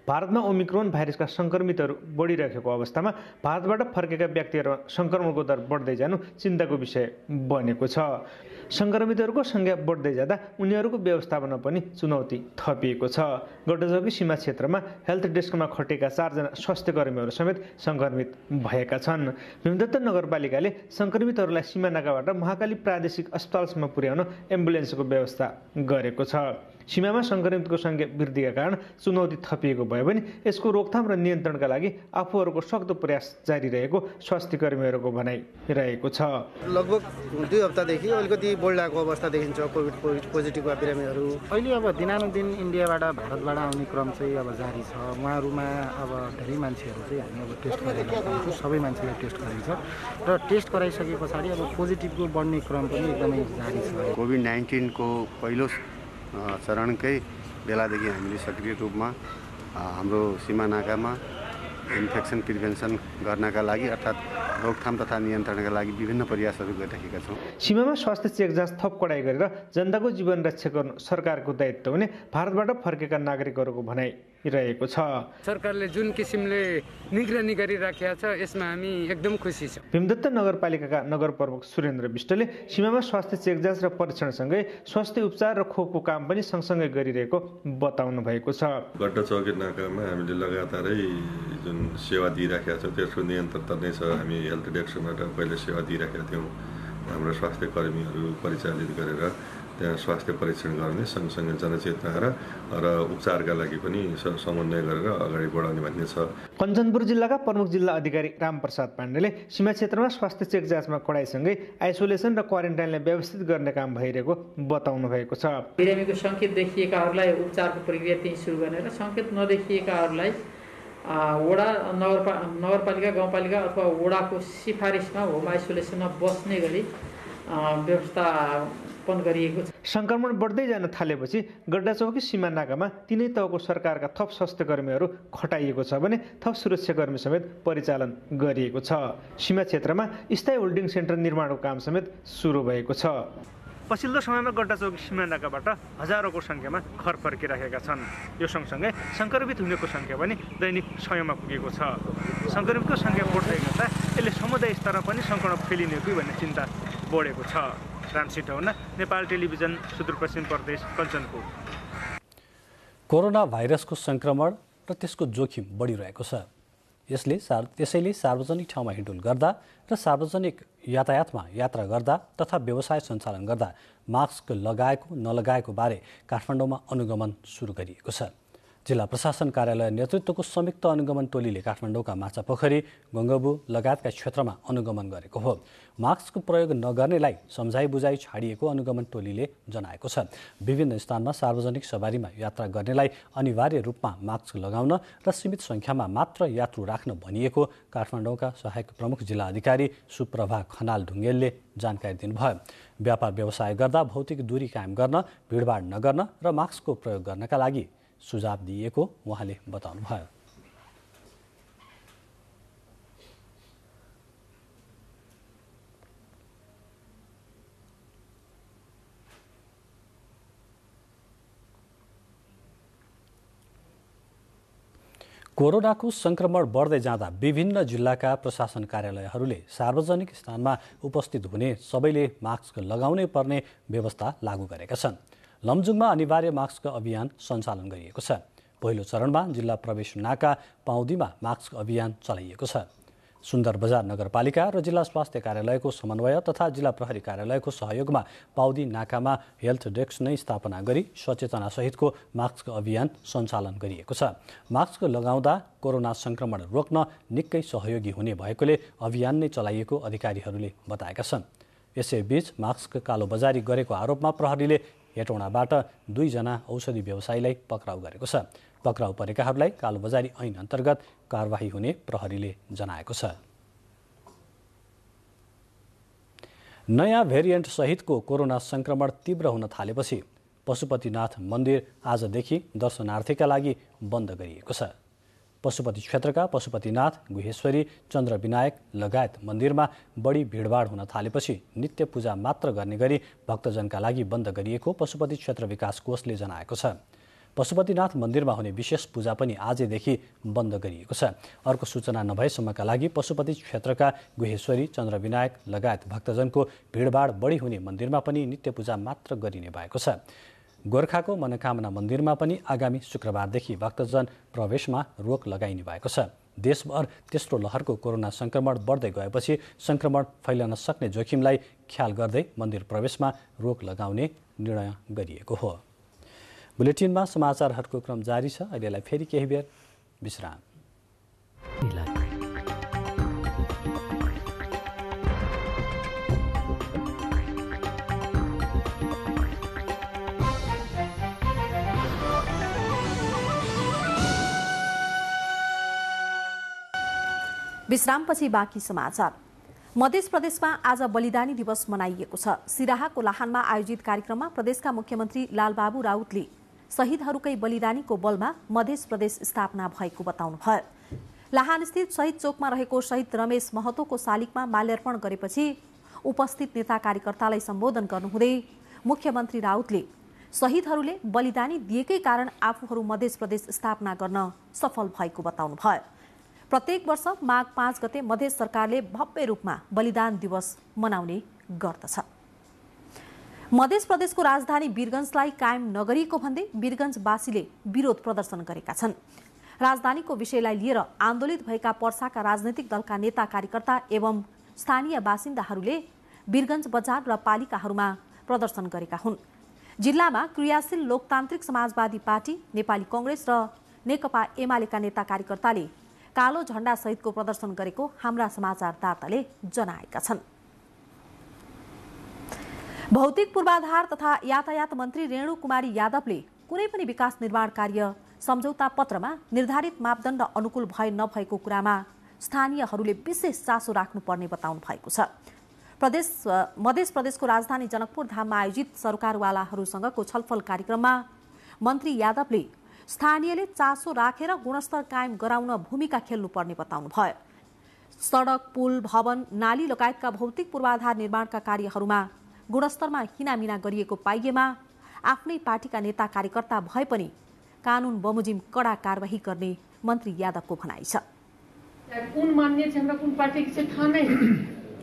भारतमा ओमिक्रोन भाइरसका संक्रमितहरू बढिरहेको अवस्थामा भारतबाट फर्केका व्यक्तिहरूमा संक्रमणको दर बढ्दै जानु चिन्ताको विषय बनेको छ। संक्रमितहरूको संख्या बढ्दै जाँदा उनीहरूको व्यवस्थापनमा पनि चुनौती थपिएको छ। गड्डाचौकी सीमा क्षेत्रमा हेल्थ डेस्कमा खटेका 4 जना स्वास्थ्य कर्मीहरू समेत संक्रमित भएका छन्। भीमदत्त नगरपालिकाले संक्रमितहरूलाई सीमा नाकाबाट महाकाली प्रादेशिक अस्पतालसम्म पुर्याउन एम्बुलेन्सको व्यवस्था गरेको छ। सीमामा संक्रमितको संख्या वृद्धिका कारण चुनौती थपिएको भए पनि यसको रोकथाम र नियन्त्रणका लागि आफूहरूको सक्दो प्रयास जारी रहेको स्वास्थ्य कर्मीहरूको भनाइ रहेको छ। लगभग 2 हप्तादेखि अलिकति बढिरहेको अवस्था देखिन्छ कोभिड पोजिटिभका बिरामीहरू। अहिले अब दिनानुदिन इन्डियाबाट भारतबाट आउने क्रम चाहिँ अब जारी छ। उहाँहरूमा अब धेरै मान्छेहरू चाहिँ हामी अब टेस्ट गरेका छौँ। सबै मान्छेलाई टेस्ट गरिन्छ र टेस्ट गराइसके पछाडि अब पोजिटिभको बढ्ने क्रम पनि एकदमै जारी छ। कोभिड-19 को पहिलो चरणकै बेलादेखि हामीले सक्रिय रूपमा हाम्रो सीमा नाकामा इन्फेक्सन प्रिभेन्सन गर्नका लागि अर्थात् रोकथाम तथा नियन्त्रणका लागि विभिन्न प्रयासहरू गरिरहेका छौँ। सीमामा स्वास्थ्य चेक जाँच थप कडाइ गरेर जनताको जीवन रक्षा गर्नु सरकारको दायित्व हुने भारतबाट फर्केका नागरिकहरूको भनाइ रहेको छ। सरकारले जुन किसिमले निगरानी गरिराखेको छ यसमा हामी एकदम खुसी छौँ। भीमदत्त नगरपालिकाका नगर प्रमुख सुरेन्द्र विष्टले सीमामा स्वास्थ्य चेक जाँच र परीक्षणसँगै स्वास्थ्य उपचार र खोपको काम पनि सँगसँगै गरिरहेको बताउनु भएको छ। गड्डाचौकी नाकामा हामीले लगातारै जुन सेवा दिइराखेका छौँ त्यसको नियन्त्रण त नै छ। हामी हेल्थ डेस्कबाट पहिले सेवा दिइराखेका थियौँ। हाम्रो स्वास्थ्य कर्मीहरू परिचालित गरेर त्यहाँ स्वास्थ्य परीक्षण गर्ने सँगसँगै जनचेतना र उपचारका लागि पनि समन्वय गरेर अगाडि बढाउने भन्ने छ। कञ्चनपुर जिल्लाका प्रमुख जिल्ला अधिकारी रामप्रसाद पाण्डेले सीमा क्षेत्रमा स्वास्थ्य चेक जाँचमा कडाइसँगै आइसोलेसन र क्वारेन्टाइनलाई व्यवस्थित गर्ने काम भइरहेको बताउनु भएको छ। बिरामीको सङ्केत देखिएकाहरूलाई उपचारको प्रक्रिया त्यही सुरु गर्ने र सङ्केत नदेखिएकाहरूलाई वडा नगरपालिका गाउँपालिका अथवा वडाको सिफारिसमा होम आइसोलेसनमा बस्ने गरी व्यवस्थापन गरिएको छ। संक्रमण बढ्दै जान थालेपछि गड्डाचौकी सीमा नाकामा तिनै तहको सरकारका थप स्वास्थ्य कर्मीहरू खटाइएको छ भने थप सुरक्षाकर्मी समेत परिचालन गरिएको छ। सीमा क्षेत्रमा स्थायी होल्डिङ सेन्टर निर्माणको काम समेत सुरु भएको छ। पछिल्लो समयमा गड्डाचौकी सीमा नाकाबाट हजारौंको संख्यामा घर फर्किरहेका छन्। यो सँगसँगै संक्रमित हुनेको संख्या पनि दैनिक 100मा पुगेको छ। संक्रमितको संख्या बढ्दै गर्दा यसले समुदाय स्तरमा पनि संक्रमण फैलिने कि भन्ने चिन्ता बढेको छ। रामसिंह ढौना, नेपाल टेलिभिजन, सुदूरपश्चिम प्रदेश, कञ्चनपुर। कोरोना भाइरसको संक्रमण र त्यसको जोखिम बढिरहेको छ। त्यसैले सार्वजनिक ठाउँमा हिँडुल गर्दा र सार्वजनिक यातायातमा यात्रा गर्दा तथा व्यवसाय सञ्चालन गर्दा मास्क लगाएको नलगाएको बारे काठमाडौँमा अनुगमन सुरु गरिएको छ। जिल्ला प्रशासन कार्यालय नेतृत्वको संयुक्त अनुगमन टोलीले काठमाडौँका माछापोखरी, गङ्गबु लगायतका क्षेत्रमा अनुगमन गरेको हो। मास्कको प्रयोग नगर्नेलाई सम्झाइ बुझाइ छाडिएको अनुगमन टोलीले जनाएको छ। विभिन्न स्थानमा सार्वजनिक सवारीमा यात्रा गर्नेलाई अनिवार्य रूपमा मास्क लगाउन र सीमित सङ्ख्यामा मात्र यात्रु राख्न भनिएको काठमाडौँका सहायक प्रमुख जिल्ला अधिकारी सुप्रभा खनाल ढुङ्गेलले जानकारी दिनुभयो। व्यापार व्यवसाय गर्दा भौतिक दूरी कायम गर्न, भिडभाड नगर्न र मास्कको प्रयोग गर्नका लागि सुझाव दिएको उहाँले बताउनुभयो। कोरोनाको संक्रमण बढ्दै जाँदा विभिन्न जिल्लाका प्रशासन कार्यालयहरूले सार्वजनिक स्थानमा उपस्थित हुने सबैले मास्क लगाउनै पर्ने व्यवस्था लागू गरेका छन्। लमजुङमा अनिवार्य मास्क अभियान सञ्चालन गरिएको छ। पहिलो चरणमा जिल्ला प्रवेश नाका पाउँदीमा मास्क अभियान चलाइएको छ। सुन्दर बजार नगरपालिका र जिल्ला स्वास्थ्य कार्यालयको समन्वय तथा जिल्ला प्रहरी कार्यालयको सहयोगमा पाउदी नाकामा हेल्थ डेस्क नै स्थापना गरी सचेतना सहितको मास्क अभियान सञ्चालन गरिएको छ। मास्क लगाउँदा कोरोना संक्रमण रोक्न निकै सहयोगी हुने भएकोले अभियान नै चलाइएको अधिकारीहरूले बताएका छन्। यसैबीच मास्क कालोबजारी गरेको आरोपमा प्रहरीले हेटौँडाबाट 2 जना औषधि व्यवसायीलाई पक्राउ गरेको छ। पक्राउ परेकाहरूलाई कालोबजारी ऐन अन्तर्गत कारबाही हुने प्रहरीले जनाएको छ। नयाँ भेरिएन्ट सहितको कोरोना संक्रमण तीव्र हुन थालेपछि पशुपतिनाथ मन्दिर आजदेखि दर्शनार्थीका लागि बन्द गरिएको छ। पशुपति क्षेत्रका पशुपतिनाथ, गुहेश्वरी, चन्द्रविनायक लगायत मन्दिरमा बढी भिडभाड हुन थालेपछि नित्य पूजा मात्र गर्ने गरी भक्तजनका लागि बन्द गरिएको पशुपति क्षेत्र विकास कोषले जनाएको छ। पशुपतिनाथ मन्दिरमा हुने विशेष पूजा पनि आजदेखि बन्द गरिएको छ। अर्को सूचना नभएसम्मका लागि पशुपति क्षेत्रका गुहेश्वरी, चन्द्रविनायक लगायत भक्तजनको भिडभाड बढी हुने मन्दिरमा पनि नित्य पूजा मात्र गरिने भएको छ। गोर्खाको मनोकामना मन्दिरमा पनि आगामी शुक्रबारदेखि भक्तजन प्रवेशमा रोक लगाइने भएको छ। देशभर तेस्रो लहरको कोरोना संक्रमण बढ्दै गएपछि संक्रमण फैलन सक्ने जोखिमलाई ख्याल गर्दै मन्दिर प्रवेशमा रोक लगाउने निर्णय गरिएको हो। बुलेटिनमा समाचारहरूको क्रम जारी छ। अहिलेलाई फेरि केही बेर विश्राम। विश्रामपछि बाँकी समाचार। मध्य प्रदेशमा आज बलिदानी दिवस मनाइएको छ। सिराहाको लाहानमा आयोजित कार्यक्रममा प्रदेशका मुख्यमन्त्री लालबाबु राउतले शहीदहरूकै बलिदानीको बलमा मध्य प्रदेश स्थापना भएको बताउनुभयो। लाहानस्थित शहीद चोकमा रहेको शहीद रमेश महतोको शालिगमा माल्यार्पण गरेपछि उपस्थित नेता कार्यकर्तालाई सम्बोधन गर्नुहुँदै मुख्यमन्त्री राउतले शहीदहरूले बलिदानी दिएकै कारण आफूहरू मध्य प्रदेश स्थापना गर्न सफल भएको बताउनुभयो। प्रत्येक वर्ष माघ 5 गते मध्य सरकारले भव्य रूपमा बलिदान दिवस मनाउने गर्दछ। मध्य प्रदेशको राजधानी वीरगञ्जलाई कायम नगरिएको भन्दै वीरगञ्जवासीले विरोध प्रदर्शन गरेका छन्। राजधानीको विषयलाई लिएर आन्दोलित भएका पर्साका राजनैतिक दलका नेता कार्यकर्ता एवं स्थानीय बासिन्दाहरूले वीरगञ्ज बजार र पालिकाहरूमा प्रदर्शन गरेका हुन्। जिल्लामा क्रियाशील लोकतान्त्रिक समाजवादी पार्टी, नेपाली कांग्रेस र नेकपा एमालेका नेता कार्यकर्ताले कालो झण्डा सहितको प्रदर्शन गरेको हाम्रा समाचारदाताले जनाएका छन्। भौतिक पूर्वाधार तथा यातायात मन्त्री रेणु कुमारी यादवले कुनै पनि विकास निर्माण कार्य सम्झौता पत्रमा निर्धारित मापदण्ड अनुकूल भए नभएको कुरामा स्थानीयहरूले विशेष चासो राख्नुपर्ने बताउनु भएको छ। मध्य प्रदेशको राजधानी जनकपुर धाममा आयोजित सरकारवालाहरूसँगको छलफल कार्यक्रममा मन्त्री यादवले स्थानीयले चासो राखेर गुणस्तर कायम गराउन भूमिका खेल्नुपर्ने बताउनुभयो। सडक, पुल, भवन, नाली लगायतका भौतिक पूर्वाधार निर्माणका कार्यहरूमा गुणस्तरमा हिनामिना गरिएको पाइएमा आफ्नै पार्टीका नेता कार्यकर्ता भए पनि कानुन बमोजिम कडा कारबाही गर्ने मन्त्री यादवको भनाइ छ। कुन मान्य छ हमरा कुन पार्टी के थाहा नहीं,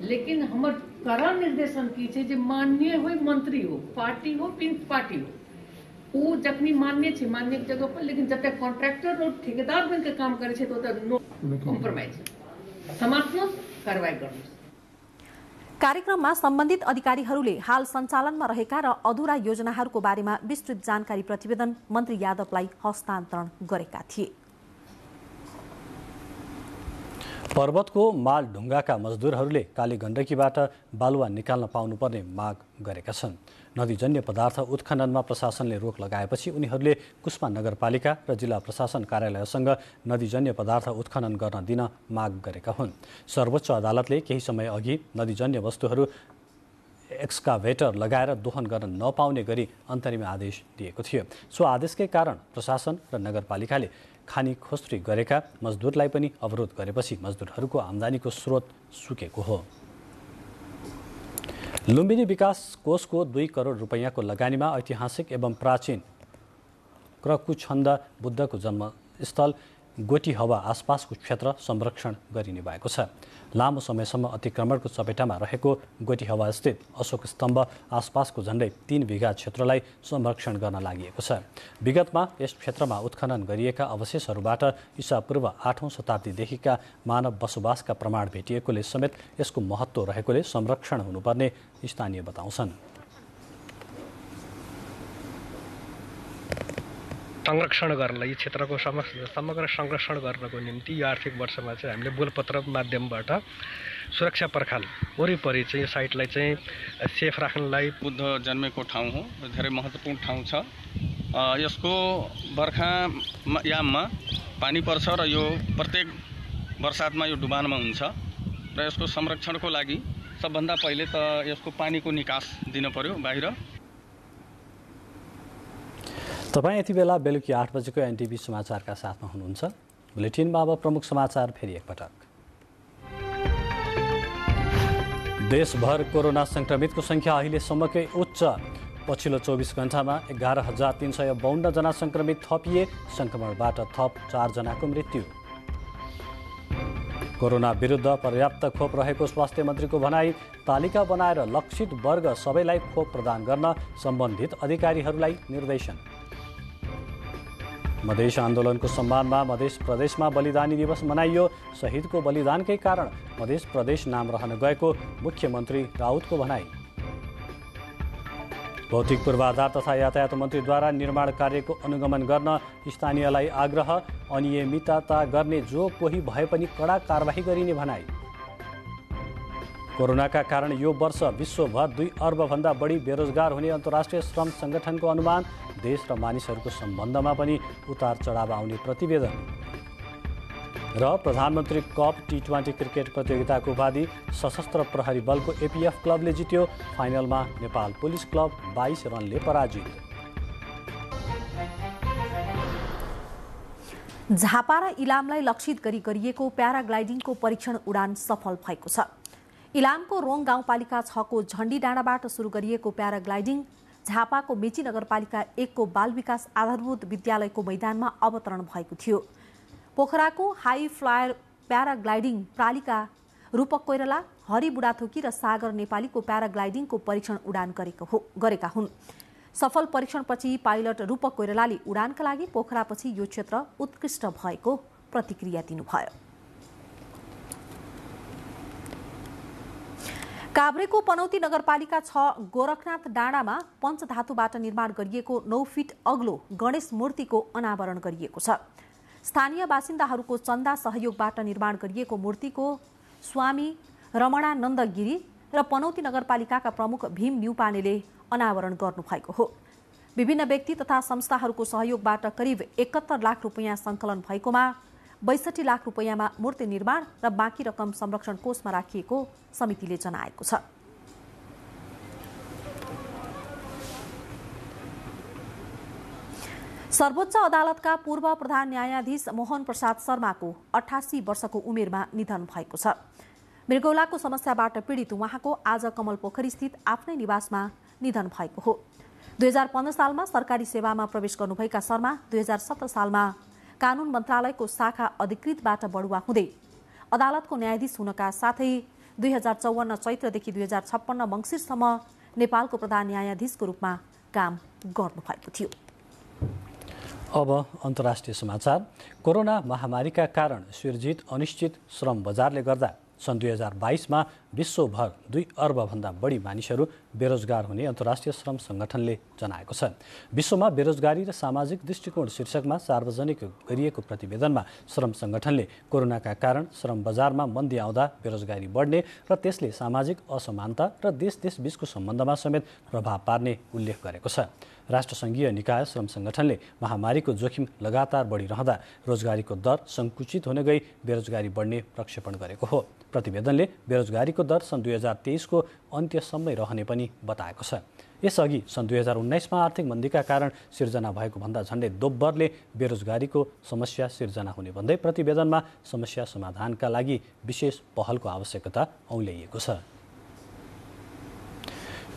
लेकिन हमर कड़ा निर्देशन की छै जे मान्य हो मंत्री हो, पार्टी हो, पिंक पार्टी हो, वो जखनी मान्य छै मान्य के जगह पर, लेकिन जब तक कॉन्ट्रैक्टर और ठेकेदार बन के काम करे छै तो नो कॉम्प्रोमाइज समाप्त कार्रवाई गर्नु। कार्यक्रममा सम्बन्धित अधिकारीहरूले हाल सञ्चालनमा रहेका र अधुरा योजनाहरूको बारेमा विस्तृत जानकारी प्रतिवेदन मन्त्री यादवलाई हस्तान्तरण गरेका थिए। पर्वतको मालढुङ्गाका मजदुरहरूले काली गण्डकीबाट बालुवा निकाल्न पाउनुपर्ने माग गरेका छन्। नदीजन्य पदार्थ उत्खननमा प्रशासनले रोक लगाएपछि उनीहरूले कुस्मा नगरपालिका र जिल्ला प्रशासन कार्यालयसँग नदीजन्य पदार्थ उत्खनन गर्न दिन माग गरेका हुन्। सर्वोच्च अदालतले केही समय अघि नदीजन्य वस्तुहरू एक्सकाभेटर लगाएर दोहन गर्न नपाउने गरी अन्तरिम आदेश दिएको थियो। सो आदेशकै कारण प्रशासन र नगरपालिकाले खानी खोस्त्री गरेका मजदुरलाई पनि अवरोध गरेपछि मजदुरहरूको आम्दानीको स्रोत सुकेको हो। लुम्बिनी विकास कोषको 2 करोड रुपैयाँको लगानीमा ऐतिहासिक एवं प्राचीन क्रकुछन्द बुद्धको जन्मस्थल गोटी हवा आसपासको क्षेत्र संरक्षण गरिने भएको छ। लामो समयसम्म अतिक्रमणको चपेटामा रहेको गोटी हवा स्थित अशोक स्तम्भ आसपासको झण्डै 3 बिघा क्षेत्रलाई संरक्षण गर्न लागि छ। विगतमा यस क्षेत्रमा उत्खनन गरिएका अवशेषहरूबाट ईसापूर्व 8औं शताब्दीदेखिका मानव बसोबासका प्रमाण भेटिएकोले समेत यसको महत्त्व रहेकोले संरक्षण हुनुपर्ने स्थानीय बताउँछन्। संरक्षण गर्नलाई क्षेत्रको समग्र संरक्षण गर्नको निम्ति यो आर्थिक वर्षमा चाहिँ हामीले बोलपत्र माध्यमबाट सुरक्षा पर्खाल वरिपरि चाहिँ साइटलाई चाहिँ सेफ राख्नलाई बुद्ध जन्मेको ठाउँ हो, धेरै महत्त्वपूर्ण ठाउँ छ। यसको बर्खा याममा पानी पर्छ र यो प्रत्येक वर्षातमा यो डुबानमा हुन्छ र यसको संरक्षणको लागि सबभन्दा पहिले त यसको पानीको निकास दिन पर्यो बाहिर। तपाईँ यति बेला बेलुकी 8 बजेको एनटिभी समाचारका साथमा हुनुहुन्छ। बुलेटिनमा अब प्रमुख समाचार फेरि एकपटक। देशभर कोरोना संक्रमितको संख्या अहिलेसम्मकै उच्च। पछिल्लो 24 घण्टामा 11,352 जना संक्रमित थपिए। संक्रमणबाट थप 4 जनाको मृत्यु। कोरोना विरुद्ध पर्याप्त खोप रहेको स्वास्थ्य मन्त्रीको भनाई। तालिका बनाएर लक्षित वर्ग सबैलाई खोप प्रदान गर्न सम्बन्धित अधिकारीहरूलाई निर्देशन। मधेस आन्दोलनको सम्मानमा मधेस प्रदेशमा बलिदानी दिवस मनाइयो। शहीदको बलिदानकै कारण मधेस प्रदेश नाम रहन गएको मुख्यमन्त्री राउतको भनाई। भौतिक पूर्वाधार तथा यातायात मन्त्रीद्वारा निर्माण कार्यको अनुगमन गर्न स्थानीयलाई आग्रह। अनियमितता गर्ने जो कोही भए पनि कडा कारबाही गरिने भनाई। कोरोनाका कारण यो वर्ष विश्वभर 2 अर्बभन्दा बढी बेरोजगार हुने अन्तर्राष्ट्रिय श्रम सङ्गठनको अनुमान। देश र मानिसहरूको सम्बन्धमा पनि उतार चढाव आउने प्रतिवेदन। र प्रधानमन्त्री कप T20 क्रिकेट प्रतियोगिताको उपाधि सशस्त्र प्रहरी बलको एपीएफ क्लबले जित्यो। फाइनलमा नेपाल पुलिस क्लब 22 रनले पराजित। झापा र इलामलाई लक्षित गरी गरिएको प्याराग्लाइडिङको परीक्षण उडान सफल भएको छ। इलामको रोङ गाउँपालिका 6 को झण्डी डाँडाबाट सुरु गरिएको प्याराग्लाइडिङ झापाको मेची नगरपालिका 1 को बाल विकास आधारभूत विद्यालयको मैदानमा अवतरण भएको थियो। पोखराको हाई फ्लायर प्याराग्लाइडिङ प्रालिका रूपक कोइराला, हरि बुढाथोकी र सागर नेपालीको प्याराग्लाइडिङको परीक्षण उडान गरेका हुन्। सफल परीक्षणपछि पाइलट रूपक कोइरालाले उडानका लागि पोखरापछि यो क्षेत्र उत्कृष्ट भएको प्रतिक्रिया दिनुभयो। काभ्रेको पनौती नगरपालिका 6 गोरखनाथ डाँडामा पञ्चधातुबाट निर्माण गरिएको 9 फिट अग्लो गणेश मूर्तिको अनावरण गरिएको छ। स्थानीय बासिन्दाहरूको चन्दा सहयोगबाट निर्माण गरिएको मूर्तिको स्वामी रमणानन्द गिरी र पनौती नगरपालिकाका प्रमुख भीम न्युपानेले अनावरण गर्नुभएको हो। विभिन्न व्यक्ति तथा संस्थाहरूको सहयोगबाट करिब 71 लाख रुपैयाँ सङ्कलन भएकोमा 62 लाख रुपैयाँमा मूर्ति निर्माण र बाँकी रकम संरक्षण कोषमा राखिएको समितिले जनाएको छ। सर्वोच्च अदालतका पूर्व प्रधान न्यायाधीश मोहन प्रसाद शर्माको 88 वर्षको उमेरमा निधन भएको छ। मृगौलाको समस्याबाट पीडित उहाँको आज कमल पोखरी स्थित आफ्नै निवासमा निधन भएको हो। 2015 सालमा सरकारी सेवामा प्रवेश गर्नुभएका शर्मा 2017 सालमा कानून मन्त्रालयको शाखा अधिकृतबाट बढुवा हुँदै अदालतको न्यायाधीश हुनका साथै 2054 चैत्रदेखि 2056 मङ्सिरसम्म नेपालको प्रधान न्यायाधीशको रूपमा काम गर्नुभएको थियो। अब अन्तर्राष्ट्रिय समाचार। कोरोना महामारीका कारण सिर्जित अनिश्चित श्रम बजारले गर्दा सन् 2022मा विश्वभर 2 अर्बभन्दा बढी मानिसहरू बेरोजगार हुने अन्तर्राष्ट्रिय श्रम सङ्गठनले जनाएको छ। विश्वमा बेरोजगारी र सामाजिक दृष्टिकोण शीर्षकमा सार्वजनिक गरिएको प्रतिवेदनमा श्रम सङ्गठनले कोरोनाका कारण श्रम बजारमा मन्दी आउँदा बेरोजगारी बढ्ने र त्यसले सामाजिक असमानता र देश बीचको सम्बन्धमा समेत प्रभाव पार्ने उल्लेख गरेको छ। राष्ट्रसङ्घीय निकाय श्रम सङ्गठनले महामारीको जोखिम लगातार बढिरहँदा रोजगारीको दर सङ्कुचित हुन गई बेरोजगारी बढ्ने प्रक्षेपण गरेको हो। प्रतिवेदनले बेरोजगारीको दर सन् 2023को अन्त्यसम्मै रहने पनि बताएको छ। यसअघि सन् 2019मा आर्थिक मन्दीका कारण सिर्जना भएको भन्दा झन्डै दोब्बरले बेरोजगारीको समस्या सिर्जना हुने भन्दै प्रतिवेदनमा समस्या समाधानका लागि विशेष पहलको आवश्यकता औल्याइएको छ।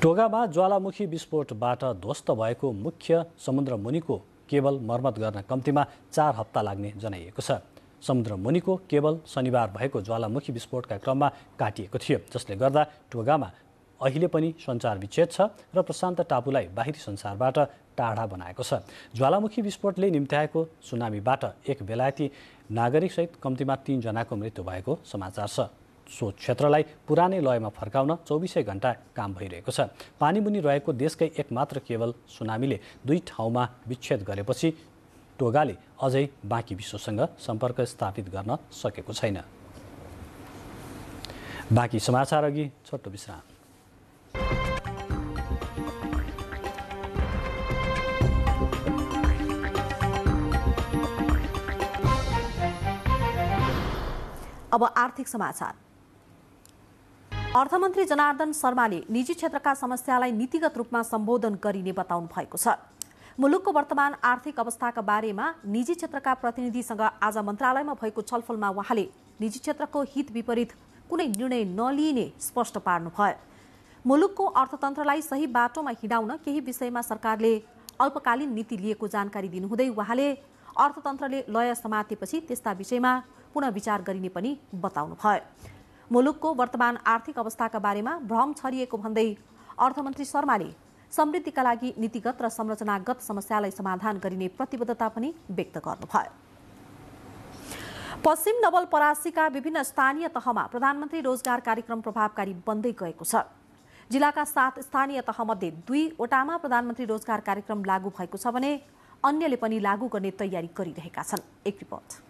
टोगामा ज्वालामुखी विस्फोटबाट ध्वस्त भएको मुख्य समुद्र मुनिको केबल मर्मत गर्न कम्तीमा 4 हप्ता लाग्ने जनाइएको छ। समुद्र मुनिको केबल शनिबार भएको ज्वालामुखी विस्फोटका क्रममा काटिएको थियो, जसले गर्दा टोगामा अहिले पनि सञ्चार विच्छेद छ र प्रशान्त टापुलाई बाहिरी संसारबाट टाढा बनाएको छ। ज्वालामुखी विस्फोटले निम्त्याएको सुनामीबाट एक बेलायती नागरिकसहित कम्तीमा 3 जनाको मृत्यु भएको समाचार छ। सो क्षेत्रलाई पुरानै लयमा फर्काउन 24 घण्टा काम भइरहेको छ। पानीमुनि रहेको देशकै एकमात्र केवल सुनामीले 2 ठाउँमा विच्छेद गरेपछि टोगाले अझै बाँकी विश्वसँग सम्पर्क स्थापित गर्न सकेको छैन। बाँकी समाचार अघि छोटो विश्राम। अब आर्थिक समाचार। अर्थमन्त्री जनार्दन शर्माले निजी क्षेत्रका समस्यालाई नीतिगत रूपमा सम्बोधन गरिने बताउनु भएको छ। मुलुकको वर्तमान आर्थिक अवस्थाका बारेमा निजी क्षेत्रका प्रतिनिधिसँग आज मन्त्रालयमा भएको छलफलमा उहाँले निजी क्षेत्रको हित विपरीत कुनै निर्णय नलिने स्पष्ट पार्नुभयो। मुलुकको अर्थतन्त्रलाई सही बाटोमा हिँडाउन केही विषयमा सरकारले अल्पकालीन नीति लिएको जानकारी दिनुहुँदै उहाँले अर्थतन्त्रले लय समातेपछि त्यस्ता विषयमा पुनः विचार गरिने पनि बताउनुभयो। मुलुकको वर्तमान आर्थिक अवस्थाका बारेमा भ्रम छरिएको भन्दै अर्थमन्त्री शर्माले समृद्धिका लागि नीतिगत र संरचनागत समस्यालाई समाधान गरिने प्रतिबद्धता पनि व्यक्त गर्नुभयो। पश्चिम नवलपरासीका विभिन्न स्थानीय तहमा प्रधानमन्त्री रोजगार कार्यक्रम प्रभावकारी बन्दै गएको छ। जिल्लाका 7 स्थानीय तहमध्ये 2 वटामा प्रधानमन्त्री रोजगार कार्यक्रम लागू भएको छ भने अन्यले पनि लागू गर्ने तयारी गरिरहेका छन्। एक रिपोर्ट।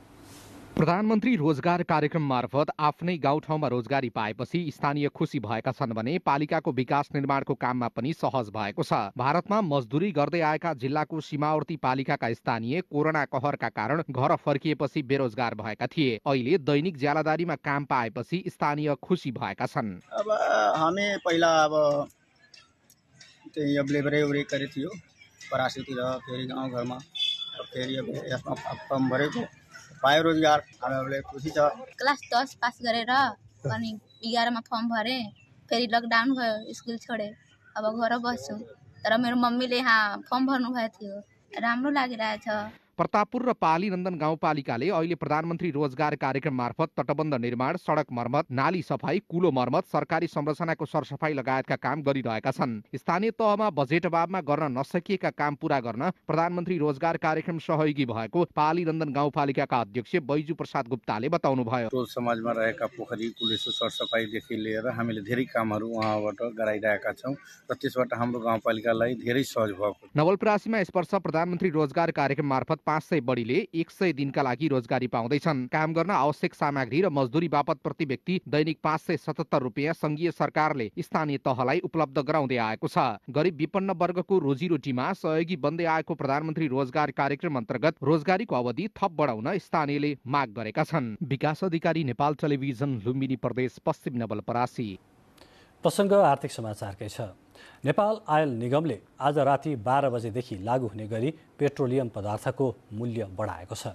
प्रधानमन्त्री रोजगार कार्यक्रम मार्फत आफ्नै गाउँठाउँमा रोजगारी पाएपछि स्थानीय खुसी भएका छन् भने पालिकाको विकास निर्माणको काममा पनि सहज भएको छ। भारतमा मजदुरी गर्दै आएका जिल्लाको सीमावर्ती पालिकाका स्थानीय कोरोना कहरका कारण घर फर्किएपछि बेरोजगार भएका थिए। अहिले दैनिक ज्यालादारीमा काम पाएपछि स्थानीय खुसी भएका छन्। अब हामी पहिला त्यही अब लेबरै उरे गरे थियो परासीतिर, फेरि गाउँघरमा, फेरि अब यसमा फर्म भरेको पायो रोजगार, हामीहरूले खुसी छ। क्लास 10 पास गरेर अनि 11 मा फर्म भरे, फेरि लकडाउन भयो, स्कुल छोडे, अब घर बस्छु। तर मेरो मम्मीले फर्म भर्नु भएको थियो, राम्रो लागिरहेछ। प्रतापपुर र पालीनन्दन गाउँपालिकाले अहिले प्रधानमन्त्री रोजगार कार्यक्रम मार्फत तटबन्ध निर्माण, सडक मर्मत, नाली सफाई, कुलो मर्मत, सरकारी संरचनाको सरसफाई लगायतका काम गरिरहेका छन्। स्थानीय तहमा बजेट अभावमा गर्न नसकिएका काम पूरा गर्न प्रधानमन्त्री रोजगार कार्यक्रम सहयोगी भएको पालीनन्दन गाउँपालिकाका अध्यक्ष बैजू प्रसाद गुप्ताले बताउनुभयो। टोल समाजमा रहेका पोखरी कुलेसो सरसफाईदेखि लिएर हामीले धेरै कामहरू उहाँबाट गराइरहेका छौँ र त्यसबाट हाम्रो गाउँपालिकालाई धेरै सहज भएको। नवलपरासीमा यस वर्ष प्रधानमन्त्री रोजगार कार्यक्रम मार्फत 500 बढीले 100 दिनका लागि रोजगारी पाउँदैछन्। काम गर्न आवश्यक सामग्री र मजदुरी बापत प्रति व्यक्ति दैनिक 577 रुपियाँ संघीय सरकारले स्थानीय तहलाई उपलब्ध गराउँदै आएको छ। गरिब विपन्न वर्गको रोजीरोटीमा सहयोगी बन्दै आएको प्रधानमन्त्री रोजगार कार्यक्रम अन्तर्गत रोजगारीको अवधि थप बढाउन स्थानीयले माग गरेका छन्। विकास अधिकारी, नेपाल टेलिभिजन, लुम्बिनी प्रदेश, पश्चिम नवलपरासी। प्रसङ्ग आर्थिक समाचारकै छ। नेपाल आयल निगमले आज राति 12 बजेदेखि लागू हुने गरी पेट्रोलियम पदार्थको मूल्य बढाएको छ।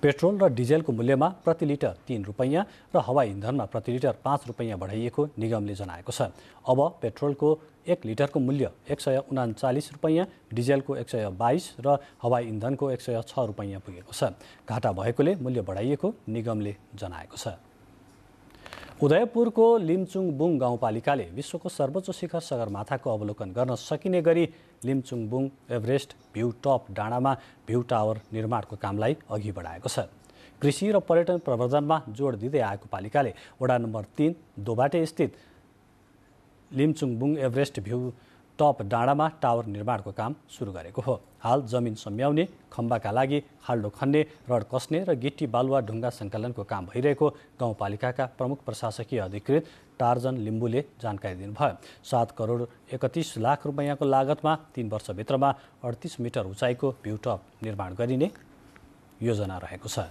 पेट्रोल र डिजेलको मूल्यमा प्रति लिटर 3 रुपैयाँ र हवाई इन्धनमा प्रति लिटर 5 रुपैयाँ बढाइएको निगमले जनाएको छ। अब पेट्रोलको 1 लिटरको मूल्य 139 रुपैयाँ, डिजेलको 122 र हवाई इन्धनको 106 रुपैयाँ पुगेको छ। घाटा भएकोले मूल्य बढाइएको निगमले जनाएको छ। उदयपुरको लिम्चुङबुङ गाउँपालिकाले विश्वको सर्वोच्च शिखर सगरमाथाको अवलोकन गर्न सकिने गरी लिम्चुङबुङ एभरेस्ट भ्यू टप डाँडामा भ्यू टावर निर्माणको कामलाई अघि बढाएको छ। कृषि र पर्यटन प्रवर्धनमा जोड दिँदै आएको पालिकाले वडा नम्बर 3 दोबाटे स्थित लिम्चुङबुङ एभरेस्ट भ्यू टप डाँडामा टावर निर्माणको काम सुरु गरेको हो। हाल जमिन सम्याउने, खम्बाका लागि खाल्डो खन्ने, रड कस्ने र गिट्टी बालुवा ढुङ्गा सङ्कलनको काम भइरहेको गाउँपालिकाका प्रमुख प्रशासकीय अधिकृत टार्जन लिम्बुले जानकारी दिनुभयो। 7 करोड 31 लाख रुपैयाँको लागतमा 3 वर्षभित्रमा 38 मिटर उचाइको भ्यू टप निर्माण गरिने योजना रहेको छ।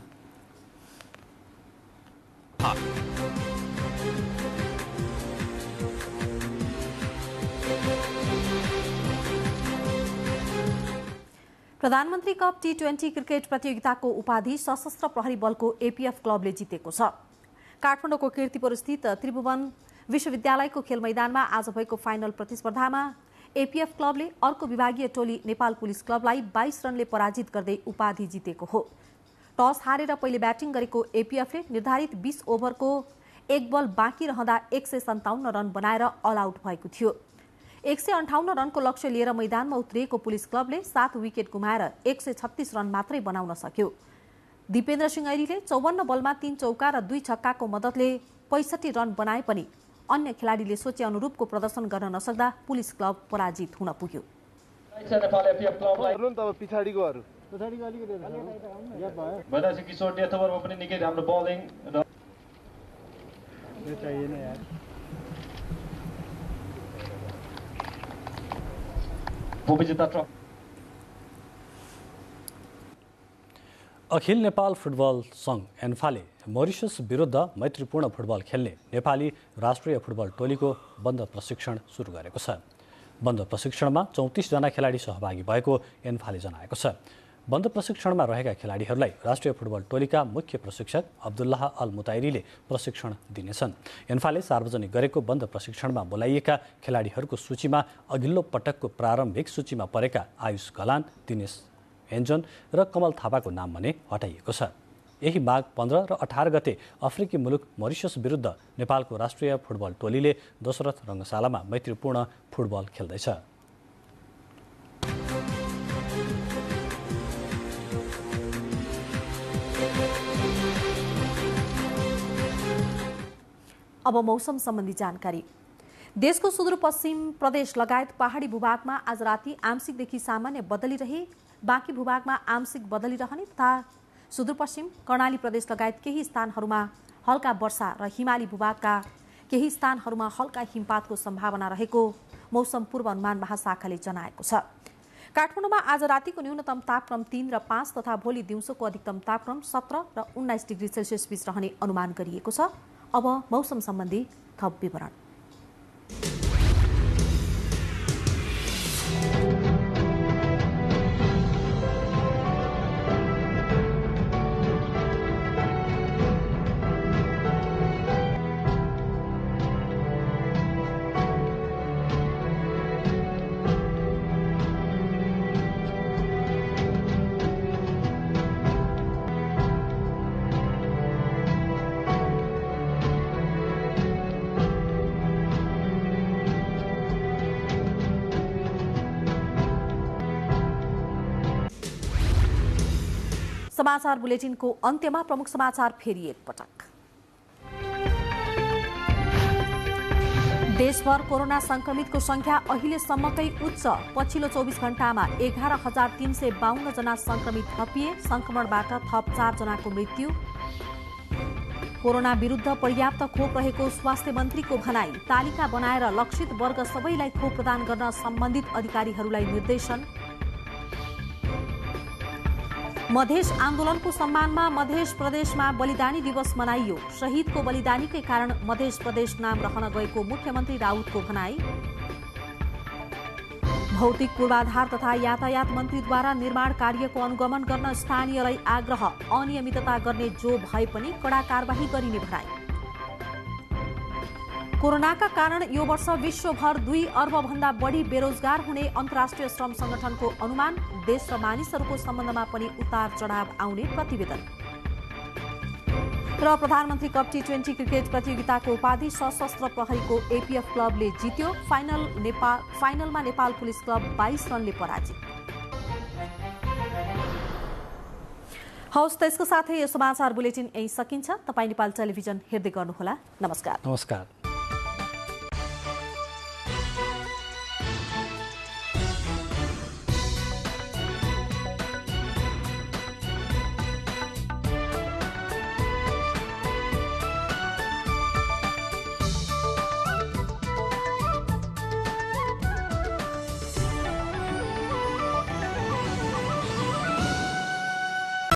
प्रधानमन्त्री कप T20 क्रिकेट प्रतियोगिताको उपाधि सशस्त्र प्रहरी बलको APF क्लबले जितेको छ। काठमाडौँको कीर्तिपुर स्थित त्रिभुवन विश्वविद्यालयको खेल मैदानमा आज भएको फाइनल प्रतिस्पर्धामा APF क्लबले अर्को विभागीय टोली नेपाल पुलिस क्लबलाई 22 रनले पराजित गर्दै उपाधि जितेको हो। टस हारेर पहिले ब्याटिङ गरेको एपीएफले निर्धारित 20 ओभरको 1 बल बाँकी रहँदा 157 रन बनाएर अल आउट भएको थियो। 158 रनको लक्ष्य लिएर मैदानमा उत्रिएको पुलिस क्लबले 7 विकेट गुमाएर 136 रन मात्रै बनाउन सक्यो। दिपेन्द्र सिंह ऐरीले 54 बलमा 3 चौका र 2 छक्काको मद्दतले 65 रन बनाए पनि अन्य खेलाडीले सोचे अनुरूपको प्रदर्शन गर्न नसक्दा पुलिस क्लब पराजित हुन पुग्यो। अखिल नेपाल फुटबल सङ्घ एन्फाले मरिसस विरुद्ध मैत्रीपूर्ण फुटबल खेल्ने नेपाली राष्ट्रिय फुटबल टोलीको बन्द प्रशिक्षण सुरु गरेको छ। बन्द प्रशिक्षणमा 34 जना खेलाडी सहभागी भएको एन्फाले जनाएको छ। बन्द प्रशिक्षणमा रहेका खेलाडीहरूलाई राष्ट्रिय फुटबल टोलीका मुख्य प्रशिक्षक अब्दुल्लाह अल मुताइरीले प्रशिक्षण दिनेछन्। एन्फाले सार्वजनिक गरेको बन्द प्रशिक्षणमा बोलाइएका खेलाडीहरूको सूचीमा अघिल्लो पटकको प्रारम्भिक सूचीमा परेका आयुष गलान, दिनेश हेन्जन र कमल थापाको नाम भने हटाइएको छ। यही माघ 15 र 18 गते अफ्रिकी मुलुक मरिसस विरुद्ध नेपालको राष्ट्रिय फुटबल टोलीले दशरथ रङ्गशालामा मैत्रीपूर्ण फुटबल खेल्दैछ। अब मौसम सम्बन्धी जानकारी। देशको सुदूरपश्चिम प्रदेश लगायत पहाडी भूभागमा आज राति आंशिकदेखि सामान्य बदली रहे, बाँकी भूभागमा आंशिक बदली रहने तथा सुदूरपश्चिम कर्णाली प्रदेश लगायत केही स्थानहरूमा हल्का वर्षा र हिमाली भूभागका केही स्थानहरूमा हल्का हिमपातको सम्भावना रहेको मौसम पूर्वानुमान महाशाखाले जनाएको छ। काठमाडौँमा आज रातिको न्यूनतम तापक्रम 3 र 5 तथा भोलि दिउँसोको अधिकतम तापक्रम 17 र 19 डिग्री सेल्सियस बीच रहने अनुमान गरिएको छ। अब मौसम सम्बन्धी थप विवरण। समाचार बुलेटिनको अन्त्यमा प्रमुख समाचार फेरि एकपटक। देशभर कोरोना संक्रमितको संख्या अहिलेसम्मकै उच्च। पछिल्लो 24 घण्टामा 11,352 जना संक्रमित थपिए। संक्रमणबाट थप 4 जनाको मृत्यु। कोरोना विरुद्ध पर्याप्त खोप रहेको स्वास्थ्य मन्त्रीको भनाई। तालिका बनाएर लक्षित वर्ग सबैलाई खोप प्रदान गर्न सम्बन्धित अधिकारीहरूलाई निर्देशन। मधेस आन्दोलनको सम्मानमा मध्य प्रदेशमा बलिदानी दिवस मनाइयो। शहीदको बलिदानीकै कारण मध्य प्रदेश नाम रहन गएको मुख्यमन्त्री राउतको भनाई। भौतिक पूर्वाधार तथा यातायात मन्त्रीद्वारा निर्माण कार्यको अनुगमन गर्न स्थानीयलाई आग्रह। अनियमितता गर्ने जो भए पनि कडा कारबाही गरिने भनाई। कोरोनाका कारण यो वर्ष विश्वभर 2 अर्बभन्दा बढी बेरोजगार हुने अन्तर्राष्ट्रिय श्रम संगठनको अनुमान। देश र मानिसहरूको सम्बन्धमा पनि उतार चढाव आउने प्रतिवेदन। र प्रधानमन्त्री कप T20 क्रिकेट प्रतियोगिताको उपाधि सशस्त्र प्रहरीको एपीएफ क्लबले जित्यो। फाइनलमा नेपाल पुलिस क्लब 22 रनले पराजित। हवस्, त्यसको साथै यो समाचार बुलेटिन यही सकिन्छ। तपाईँ नेपाल टेलिभिजन हेर्दै गर्नुहोला। नमस्कार।